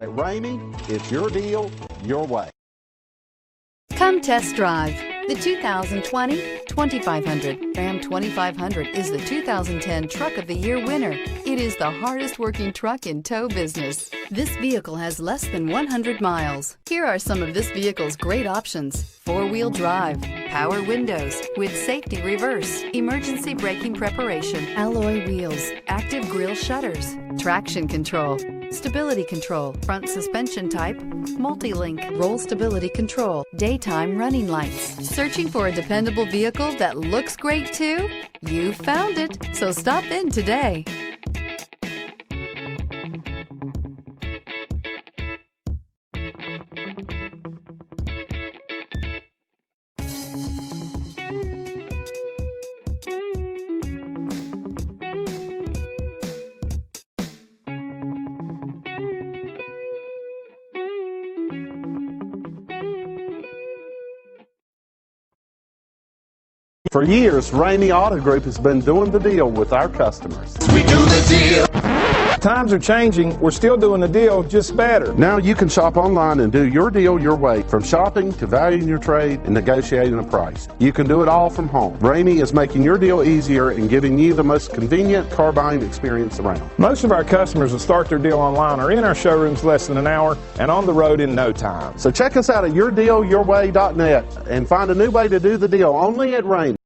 At Ramey, it's your deal, your way. Come test drive the 2020 2500. Ram 2500 is the 2010 Truck of the Year winner. It is the hardest working truck in tow business. This vehicle has less than 100 miles. Here are some of this vehicle's great options: four-wheel drive, power windows with safety reverse, emergency braking preparation, alloy wheels, active grille shutters, traction control, stability control, front suspension type, multi-link, roll stability control, daytime running lights. Searching for a dependable vehicle that looks great too? You found it, so stop in today. For years, Ramey Auto Group has been doing the deal with our customers. We do the deal. Times are changing. We're still doing the deal, just better. Now you can shop online and do your deal your way, from shopping to valuing your trade and negotiating a price. You can do it all from home. Ramey is making your deal easier and giving you the most convenient car buying experience around. Most of our customers that start their deal online are in our showrooms less than an hour and on the road in no time. So check us out at yourdealyourway.net and find a new way to do the deal only at Ramey.